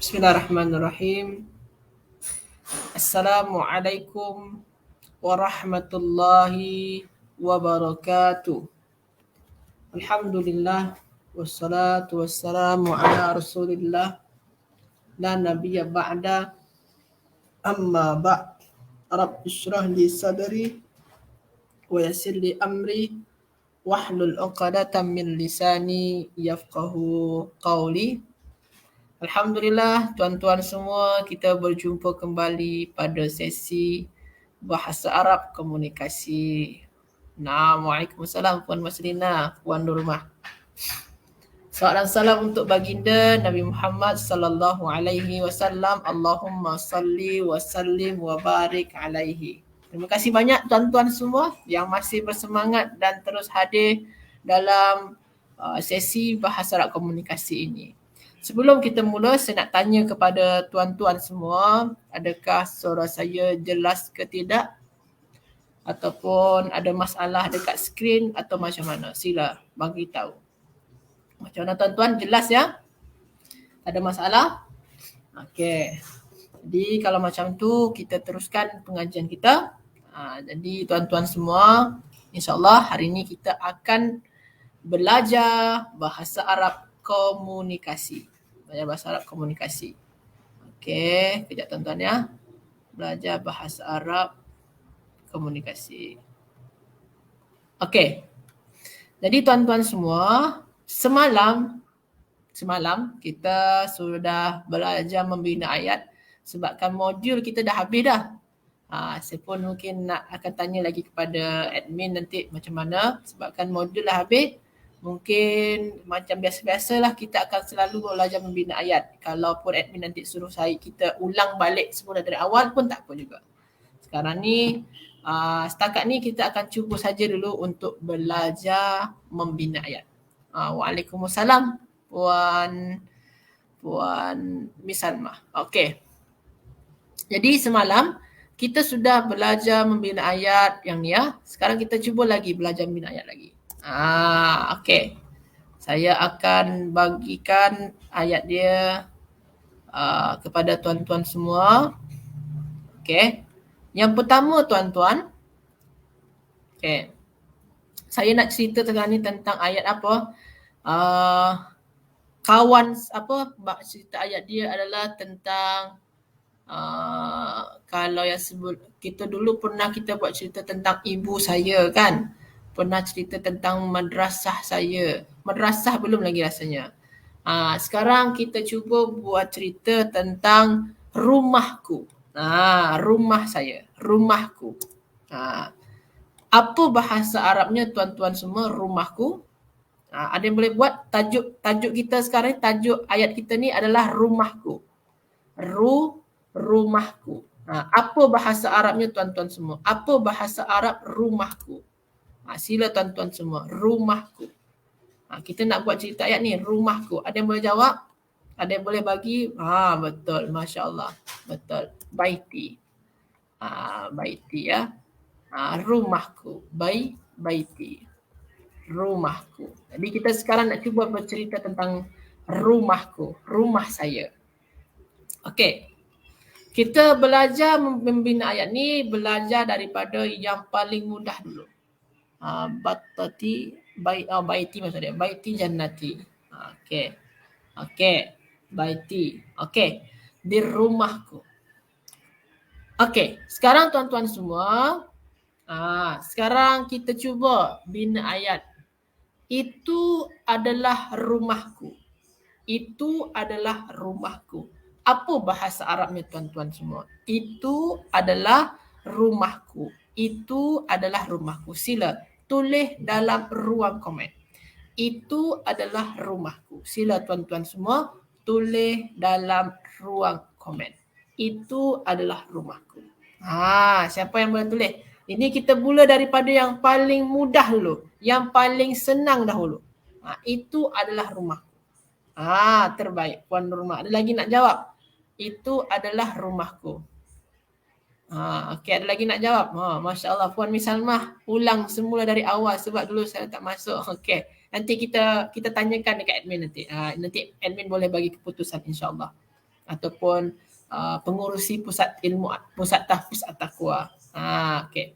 Bismillahirrahmanirrahim. Assalamualaikum warahmatullahi wabarakatuh. Alhamdulillah wassalatu wassalamu ala Rasulillah la nabiyya ba'da amma ba'd. Rabbi shrah li sadri wa yassir li amri wahlul 'uqdatam min lisani yafqahu qawli. Alhamdulillah, tuan-tuan semua, kita berjumpa kembali pada sesi Bahasa Arab Komunikasi. Waalaikumsalam Puan Maslina, Puan Nurmah. Salam salam untuk baginda Nabi Muhammad sallallahu alaihi wasallam. Allahumma salli wa sallim wa barik alaihi. Terima kasih banyak tuan-tuan semua yang masih bersemangat dan terus hadir dalam sesi Bahasa Arab Komunikasi ini. Sebelum kita mula, saya nak tanya kepada tuan-tuan semua, adakah suara saya jelas ke tidak? Ataupun ada masalah dekat skrin atau macam mana? Sila bagi tahu. Macam mana tuan-tuan? Jelas ya? Ada masalah? Okey. Jadi kalau macam tu, kita teruskan pengajian kita. Jadi tuan-tuan semua, insyaAllah hari ini kita akan belajar bahasa Arab komunikasi. Belajar bahasa Arab komunikasi. Okey, kejap tuan-tuan ya. Belajar bahasa Arab komunikasi. Okey. Jadi tuan-tuan semua, semalam kita sudah belajar membina ayat sebabkan modul kita dah habis dah. Saya pun mungkin akan tanya lagi kepada admin nanti macam mana sebabkan modul dah habis. Mungkin macam biasa-biasalah kita akan selalu belajar membina ayat. Kalaupun admin nanti suruh kita ulang balik semula dari awal pun tak apa juga. Sekarang ni, setakat ni kita akan cuba saja dulu untuk belajar membina ayat. Waalaikumsalam Puan Miss Salmah. Okey. Jadi semalam kita sudah belajar membina ayat yang ni ya. Sekarang kita cuba lagi belajar membina ayat lagi. Okey. Saya akan bagikan ayat dia kepada tuan-tuan semua. Okey. Yang pertama tuan-tuan. Okey. Saya nak cerita tentang ayat apa? Cerita ayat dia adalah tentang kalau yang sebut kita dulu pernah kita buat cerita tentang ibu saya kan. Pernah cerita tentang madrasah saya. Madrasah belum lagi rasanya. Sekarang kita cuba buat cerita tentang rumahku. Rumah saya. Rumahku. Apa bahasa Arabnya tuan-tuan semua rumahku? Ada yang boleh buat? Tajuk kita sekarang, tajuk ayat kita ni adalah rumahku. Rumahku. Apa bahasa Arabnya tuan-tuan semua? Apa bahasa Arab rumahku? Sila tuan-tuan semua, rumahku. Kita nak buat cerita ayat ni, rumahku. Ada yang boleh jawab? Ada yang boleh bagi? Betul, Masya Allah. Betul. Baiti. Baiti ya. Rumahku. Baiti. Rumahku. Jadi kita sekarang nak cuba bercerita tentang rumahku. Rumah saya. Okey. Kita belajar membina ayat ni, belajar daripada yang paling mudah dulu. Baiti maksud dia. Baiti jannati. Okey. Baiti. Okey. Di rumahku. Okey. Sekarang tuan-tuan semua. Sekarang kita cuba bina ayat. Itu adalah rumahku. Itu adalah rumahku. Apa bahasa Arabnya tuan-tuan semua? Itu adalah rumahku. Itu adalah rumahku. Sila tulis dalam ruang komen. Itu adalah rumahku. Sila tuan-tuan semua tulis dalam ruang komen. Itu adalah rumahku. Siapa yang boleh tulis? Ini kita mula daripada yang paling mudah dulu. Yang paling senang dahulu. Itu adalah rumahku. Terbaik. Puan Nurmah. Ada lagi nak jawab? Itu adalah rumahku. Okey, ada lagi nak jawab? Masya Allah, Puan Miss Salmah ulang semula dari awal sebab dulu saya tak masuk. Okey, nanti kita tanyakan dekat admin nanti. Nanti admin boleh bagi keputusan insya-Allah. ataupun pengurusi pusat ilmu, pusat tahfiz at-taqwa. Okey.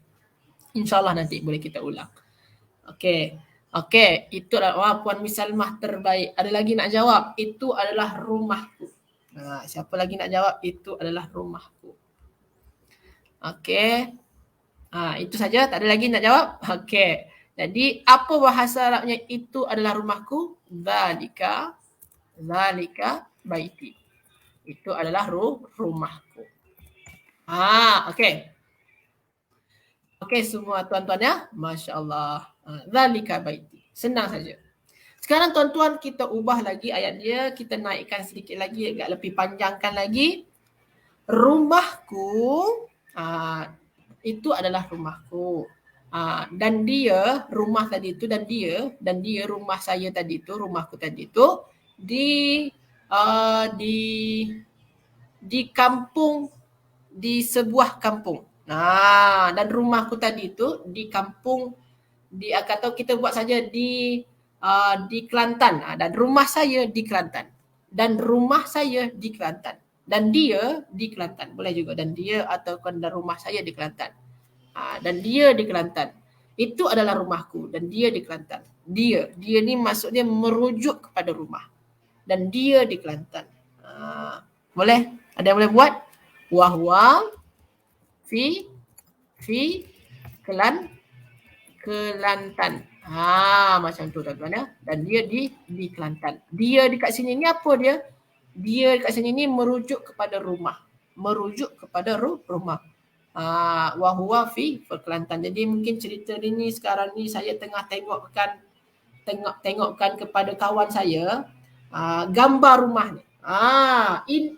InsyaAllah nanti boleh kita ulang. Okey. Okey, itu adalah Puan Miss Salmah terbaik. Ada lagi nak jawab? Itu adalah rumahku. Siapa lagi nak jawab? Itu adalah rumahku. Okey. Itu saja, tak ada lagi nak jawab? Okey. Jadi apa bahasa Arabnya itu adalah rumahku? Zalika baiti. Itu adalah rumahku. Okey. Okey semua tuan-tuan ya. Masya-Allah. Zalika baiti. Senang saja. Sekarang tuan-tuan kita ubah lagi ayat dia, kita naikkan sedikit lagi, agak lebih panjangkan lagi. Rumahku itu adalah rumahku. Dan dia, rumah tadi itu dan dia rumah saya tadi itu, rumahku tadi itu di kampung, di sebuah kampung. Dan rumahku tadi itu di kampung, atau kita buat saja di Kelantan. Dan rumah saya di Kelantan. Dan rumah saya di Kelantan. Dan dia di Kelantan. Boleh juga dan dia ataupun dan rumah saya di Kelantan. Dan dia di Kelantan. Itu adalah rumahku dan dia di Kelantan. Dia ni maksudnya merujuk kepada rumah. Dan dia di Kelantan. Boleh? Ada yang boleh buat? Wahwa fi Kelantan. Macam tu tuan-tuan ya. Dan dia di Kelantan. Dia dekat sini ni apa dia? Dia dekat sini ni merujuk kepada rumah. Merujuk kepada rumah. Wahwa fi Kelantan. Jadi mungkin cerita ni sekarang ni saya tengah tengokkan kepada kawan saya gambar rumah ni.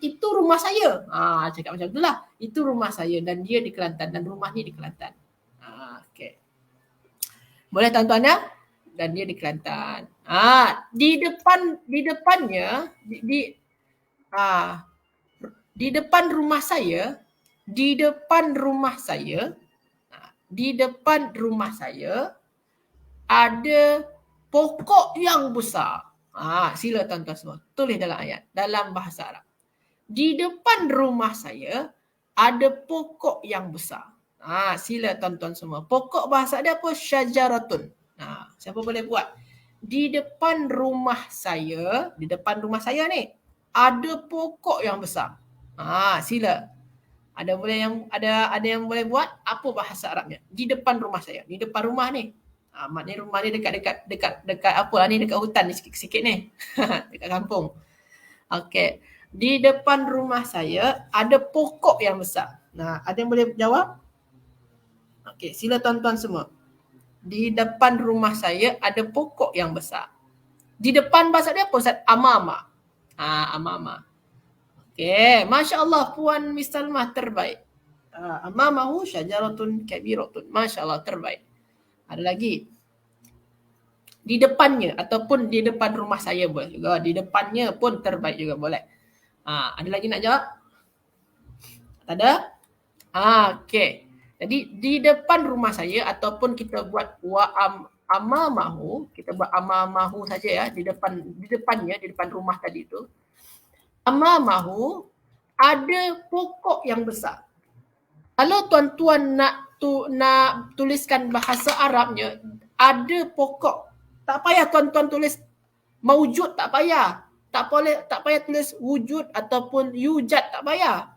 Itu rumah saya. Cakap macam itulah. Itu rumah saya dan dia di Kelantan dan rumah ni di Kelantan. Okey. Boleh tuan-tuan ya? Dan dia di Kelantan. Di depannya di depan rumah saya, di depan rumah saya ada pokok yang besar. Sila tuan-tuan semua tulis dalam ayat, dalam bahasa Arab. Di depan rumah saya ada pokok yang besar. Sila tuan-tuan semua. Pokok bahasa dia apa? Syajaratun. Siapa boleh buat? Di depan rumah saya ni ada pokok yang besar. Sila. Ada yang boleh buat? Apa bahasa Arabnya? Di depan rumah saya. Di depan rumah ni. Maknanya rumah ni dekat apa ni, dekat hutan ni sikit-sikit ni. Dekat kampung. Okey. Di depan rumah saya ada pokok yang besar. Ada yang boleh jawab? Okey, sila tuan-tuan semua. Di depan rumah saya ada pokok yang besar. Di depan bahasa dia apa Ustaz? Amama. Amama. Okey, Masya-Allah Puan Miss Salmah terbaik. Amamahu syajaratun kabiratun. Masya-Allah terbaik. Ada lagi? Di depannya ataupun di depan rumah saya boleh juga. Di depannya pun terbaik juga boleh. Ada lagi nak jawab? Tak ada? Okey. Jadi di depan rumah saya ataupun kita buat amamahu, kita buat amamahu saja ya, di depannya, di depan rumah tadi itu. Amamahu ada pokok yang besar. Kalau tuan-tuan nak tuliskan bahasa Arabnya, ada pokok. Tak payah tuan-tuan tulis maujud, tak payah. Tak payah tulis wujud ataupun yujad, tak payah.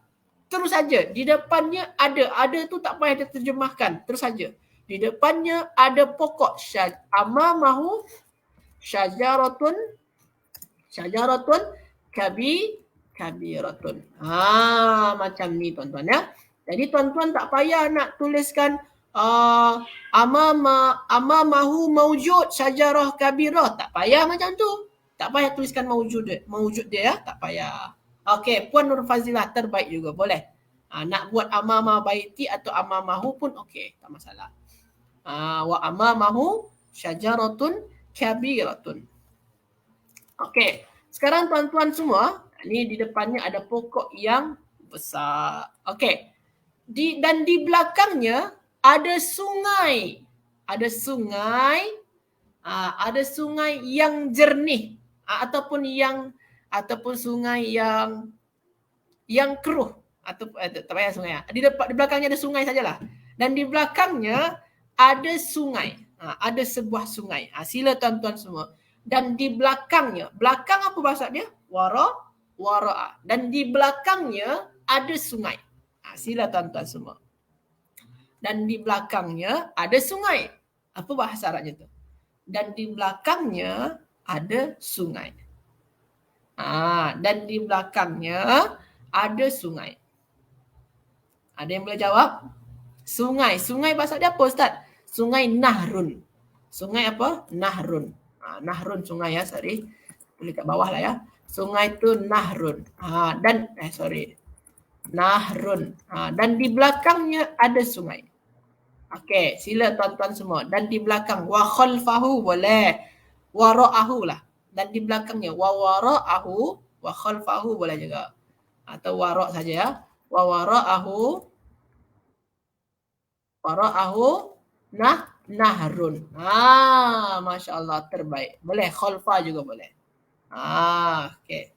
Terus saja di depannya ada tu tak payah diterjemahkan, terus saja. Di depannya ada pokok, amamahu syajaratun kabiratun. Macam ni tuan-tuan ya. Jadi tuan-tuan tak payah nak tuliskan amamahu maujud syajarah kabirah, tak payah macam tu. Tak payah tuliskan maujud dia ya, tak payah. Okey, Puan Nur Fazilah terbaik juga boleh. Nak buat amama baiti atau amamahu pun okey, tak masalah. Wa amamahu syajaratun kabiratun. Okey, sekarang tuan-tuan semua, ni di depannya ada pokok yang besar. Okey. Dan di belakangnya ada sungai. Ada sungai yang jernih ataupun sungai yang yang keruh atau tak payah sungai. Di belakangnya ada sungai sajalah. Dan di belakangnya ada sungai. Ada sebuah sungai. Sila tuan-tuan semua. Dan di belakangnya, belakang apa bahasa dia? Wara'a. Dan di belakangnya ada sungai. Sila tuan-tuan semua. Dan di belakangnya ada sungai. Apa bahasa Arabnya tu? Dan di belakangnya ada sungai. Dan di belakangnya ada sungai. Ada yang boleh jawab? Sungai. Sungai bahasa dia apa Ustaz? Sungai Nahrun. Sungai apa? Nahrun. Nahrun sungai ya, sorry. Tulis kat bawah lah ya. Sungai tu Nahrun. Nahrun. Dan di belakangnya ada sungai. Okey, sila tuan-tuan semua. Dan di belakang wa khalfahu boleh. Wara'ahu lah. Dan di belakangnya wa wara'ahu, wa khalfahu boleh juga. Atau wara' saja ya. Wa wara'ahu nahrun. Masya-Allah, terbaik. Boleh khalfa juga boleh. Okey.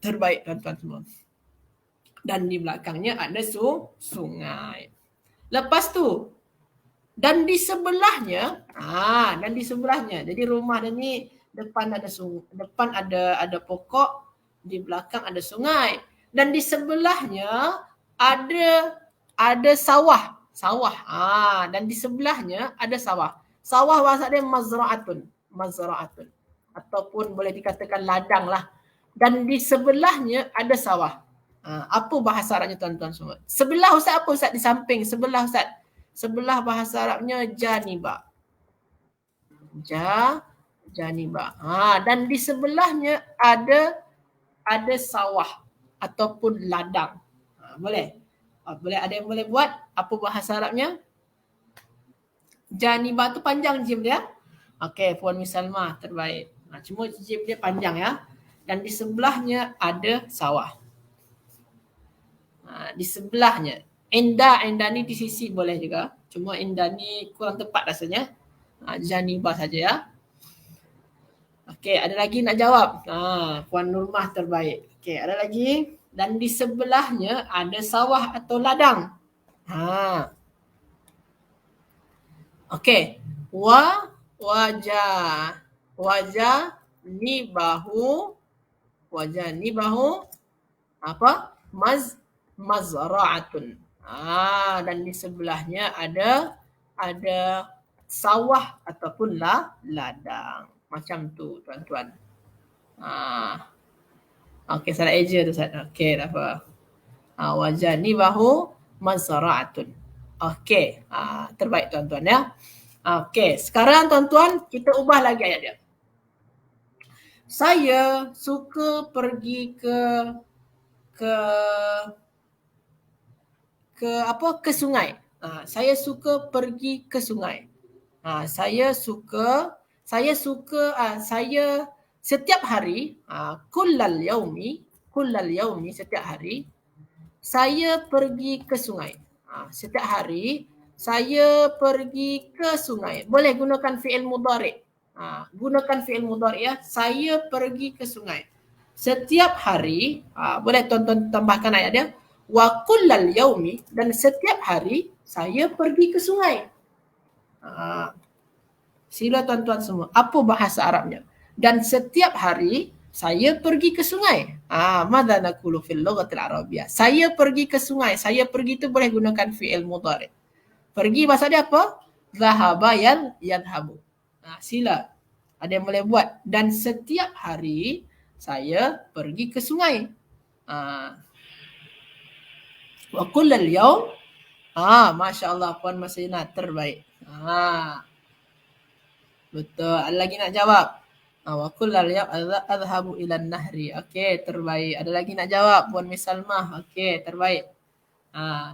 Terbaik tuan-tuan semua. Dan di belakangnya ada sungai. Lepas tu, dan di sebelahnya, jadi rumah dia ni depan ada pokok, di belakang ada sungai, dan di sebelahnya ada sawah. Dan di sebelahnya ada sawah. Sawah bahasa dia mazra'atun ataupun boleh dikatakan ladang lah. Dan di sebelahnya ada sawah. Apa bahasa Arabnya tuan-tuan semua? Sebelah Ustaz apa Ustaz? Di samping sebelah Ustaz. Sebelah bahasa Arabnya janiba. Janiba. Dan di sebelahnya ada sawah ataupun ladang. Boleh? Boleh, ada yang boleh buat? Apa bahasa Arabnya? Janiba tu panjang jim dia. Okey, Puan Misalma terbaik. Cuma jim dia panjang ya. Dan di sebelahnya ada sawah. Di sebelahnya. Indah ni di sisi boleh juga. Cuma indah ni kurang tepat rasanya. Janibah saja ya. Okey, ada lagi nak jawab? Puan Nurmah terbaik. Okey, ada lagi. Dan di sebelahnya ada sawah atau ladang. Okey. Wajah nibahu apa? Mazra'atun. Dan di sebelahnya ada sawah ataupun ladang. Macam tu tuan-tuan. Okey, salah eja tu Ustaz. Okey, tak apa. Wajah nibahu mazra'atun. Okey, terbaik tuan-tuan ya. Okey, sekarang tuan-tuan kita ubah lagi ayat dia. Saya suka pergi ke sungai. Saya suka pergi ke sungai. Saya setiap hari, kullal yaumi setiap hari saya pergi ke sungai. Setiap hari saya pergi ke sungai. Boleh gunakan fi'il mudhari'. Gunakan fi'il mudhari' ya. Saya pergi ke sungai. Setiap hari, boleh tuan-tuan tambahkan ayat dia. Wa kullal yaumi, dan setiap hari saya pergi ke sungai. Sila tuan-tuan semua. Apa bahasa Arabnya? Dan setiap hari saya pergi ke sungai. Madza naqulu fil lughatil arabiyyah. Saya pergi ke sungai. Saya pergi itu boleh gunakan fi'il mudhari'. Pergi bahasa dia apa? Zahaba yadhhabu. Sila. Ada yang boleh buat. Dan setiap hari saya pergi ke sungai. Wa kullal yaum. Masya-Allah Puan Masina terbaik. Betul. Ada lagi nak jawab? Wa kullal yaum adhabu ilan nahri. Okey, terbaik. Ada lagi nak jawab? Puan Misalmah. Okey, terbaik.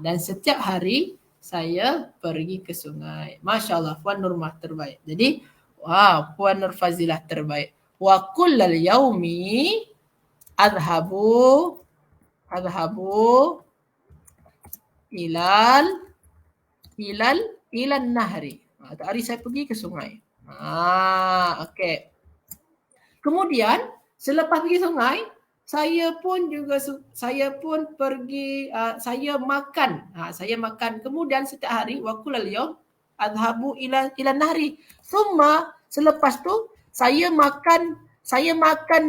Dan setiap hari saya pergi ke sungai. Masya-Allah Puan Nurmah terbaik. Jadi, Puan Nur Fazilah terbaik. Wa kullal yaumi adhabu ilan nahri. Hari saya pergi ke sungai. Okey. Kemudian selepas pergi sungai, saya pun pergi, saya makan. Saya makan. Kemudian setiap hari, wa kullal yaum adhabu ila nahri. Thumma, selepas tu saya makan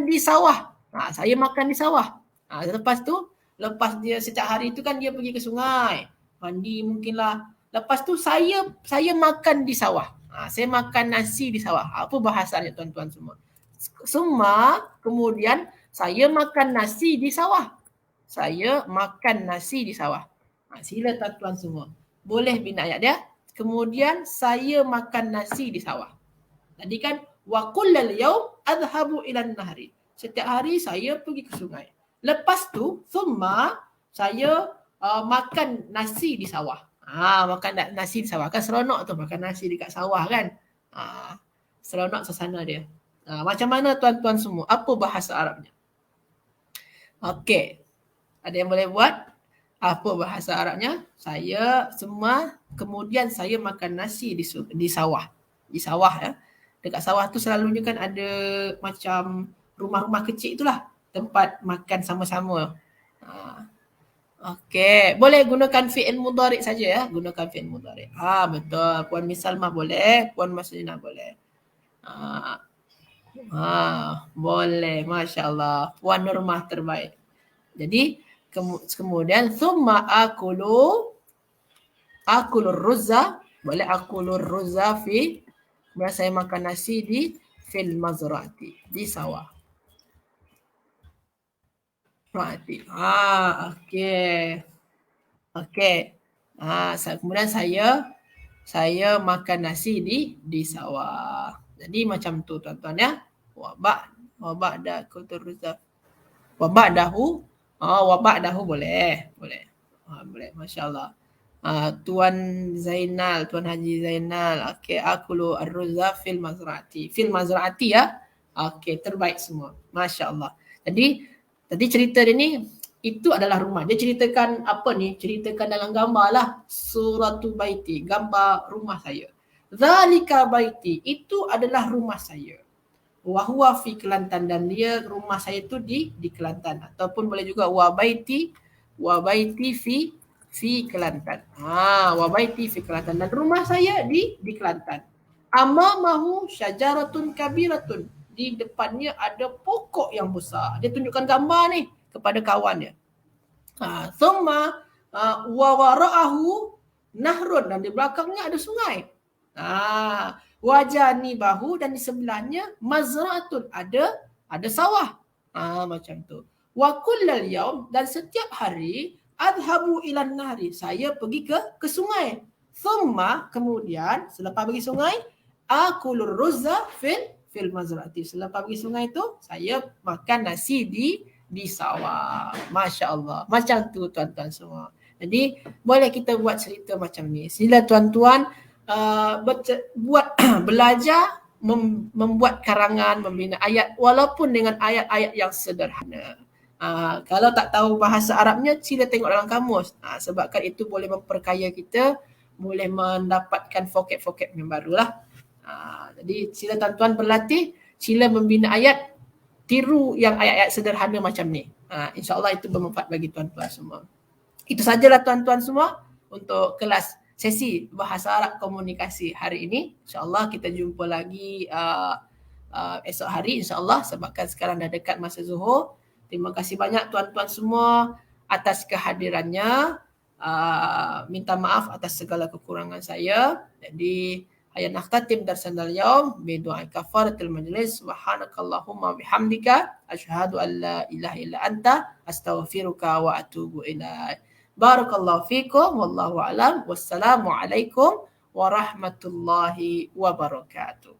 di sawah. Saya makan di sawah. Lepas tu, lepas dia setiap hari tu kan dia pergi ke sungai, mandi mungkinlah. Lepas tu saya makan di sawah. Saya makan nasi di sawah. Apa bahasanya tuan-tuan semua? Kemudian saya makan nasi di sawah. Saya makan nasi di sawah. Sila tuan-tuan semua. Boleh bina ayat dia. Kemudian saya makan nasi di sawah. Tadi kan wa kullal yaum adhabu ilan nahri. Setiap hari saya pergi ke sungai. Lepas tu thumma saya makan nasi di sawah. Makan nasi di sawah. Kan seronok tu makan nasi dekat sawah kan. Seronok suasana dia. Macam mana tuan-tuan semua? Apa bahasa Arabnya? Okey. Ada yang boleh buat? Apa bahasa Arabnya? Saya semua, kemudian saya makan nasi di sawah. Di sawah ya. Dekat sawah tu selalunya kan ada macam rumah-rumah kecil itulah. Tempat makan sama-sama. Okey. Boleh gunakan fi'il mudhari' saja ya. Gunakan fi'il mudhari'. Betul. Puan Miss Salma boleh. Puan Maslina boleh. Boleh, Masya Allah. Puan Nurmah terbaik. Jadi kemudian thumma akulu ruzza, boleh akulu ruzza fi, kemudian saya makan nasi di fil mazra'ati, di sawah. Okey. Kemudian saya makan nasi di sawah. Jadi macam tu tuan-tuan ya. Wa ba'da kultur ruzza. Wa ba'dahu boleh. Boleh. Masya-Allah. Tuan Zainal, Tuan Haji Zainal. Okey, akulu ar-ruzza fil mazra'ati. Fil mazra'ati ya. Okey, terbaik semua. Masya-Allah. Jadi tadi cerita dia ni itu adalah rumah. Dia ceritakan apa ni? Ceritakan dalam gambar lah. Suratu baiti, gambar rumah saya. Zalika baiti, itu adalah rumah saya. Wahuwa fi Kelantan, dan dia rumah saya tu di Kelantan, ataupun boleh juga wa baiti fi Kelantan. Wa baiti fi Kelantan, dan rumah saya di Kelantan. Amamahu syajaratun kabiratun, di depannya ada pokok yang besar. Dia tunjukkan gambar ni kepada kawannya. Thumma wa wara'ahu nahrun, dan di belakangnya ada sungai. Wajani bahu, dan di sebelahnya mazra'atun, ada sawah. Macam tu. Wa kullal yaum, dan setiap hari adhabu ilan nahri, saya pergi ke sungai. Thumma, kemudian selepas pergi sungai, akulur ruzza fil mazra'ati, selepas pergi sungai tu saya makan nasi di sawah. Masya Allah. Macam tu tuan-tuan semua. Jadi boleh kita buat cerita macam ni. Sila tuan-tuan belajar membuat karangan, membina ayat, walaupun dengan ayat-ayat yang sederhana. Kalau tak tahu bahasa Arabnya, sila tengok dalam kamus. Sebabkan itu boleh memperkaya kita, boleh mendapatkan vocab-vocab yang barulah. Jadi sila tuan-tuan berlatih, sila membina ayat, tiru yang ayat-ayat sederhana macam ni. InsyaAllah itu bermanfaat bagi tuan-tuan semua. Itu sajalah tuan-tuan semua untuk kelas sesi bahasa Arab komunikasi hari ini. InsyaAllah kita jumpa lagi esok hari insyaAllah, sebabkan sekarang dah dekat masa zuhur. Terima kasih banyak tuan-tuan semua atas kehadirannya. Minta maaf atas segala kekurangan saya. Jadi ayat nakhtatim darsan al-yawm bi du'a kafaratul majlis. Subhanakallahumma bihamdika asyhadu an la ilaha illa anta astaghfiruka wa atubu ilaik. Barakallahu fikum, wallahu a'lam. Wassalamu alaikum warahmatullahi wabarakatuh.